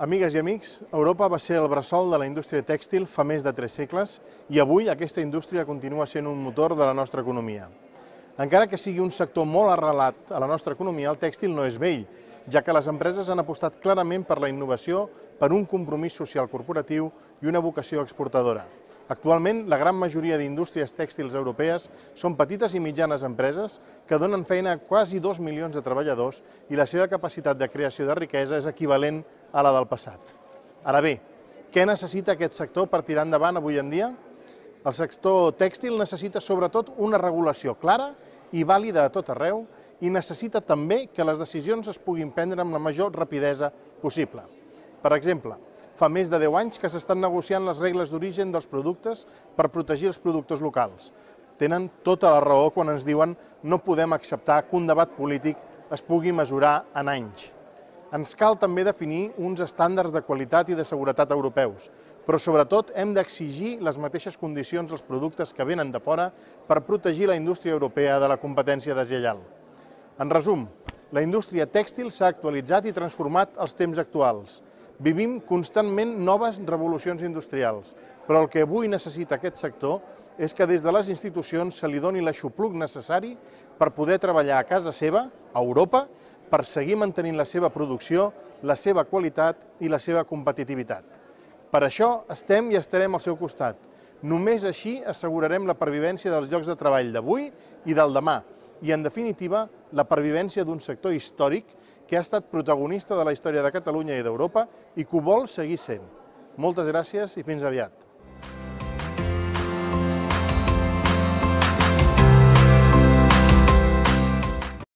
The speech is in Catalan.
Amigues i amics, Europa va ser el bressol de la indústria tèxtil fa més de 3 segles i avui aquesta indústria continua sent un motor de la nostra economia. Encara que sigui un sector molt arrelat a la nostra economia, el tèxtil no és vell, ja que les empreses han apostat clarament per la innovació, per un compromís social corporatiu i una vocació exportadora. Actualment, la gran majoria d'indústries tèxtils europees són petites i mitjanes empreses que donen feina a quasi 2 milions de treballadors i la seva capacitat de creació de riquesa és equivalent a la del passat. Ara bé, què necessita aquest sector per tirar endavant avui en dia? El sector tèxtil necessita sobretot una regulació clara i vàlida a tot arreu i necessita també que les decisions es puguin prendre amb la major rapidesa possible. Per exemple, fa més de 10 anys que s'estan negociant les regles d'origen dels productes per protegir els productors locals. Tenen tota la raó quan ens diuen no podem acceptar que un debat polític es pugui mesurar en anys. Ens cal també definir uns estàndards de qualitat i de seguretat europeus, però sobretot hem d'exigir les mateixes condicions als productes que venen de fora per protegir la indústria europea de la competència deslleial. En resum, la indústria tèxtil s'ha actualitzat i transformat als temps actuals. Vivim constantment noves revolucions industrials, però el que avui necessita aquest sector és que des de les institucions se li doni l'aixopluc necessari per poder treballar a casa seva, a Europa, per seguir mantenint la seva producció, la seva qualitat i la seva competitivitat. Per això estem i estarem al seu costat. Només així assegurarem la pervivència dels llocs de treball d'avui i del demà i, en definitiva, la pervivència d'un sector històric que ha estat protagonista de la història de Catalunya i d'Europa i que ho vol seguir sent. Moltes gràcies i fins aviat.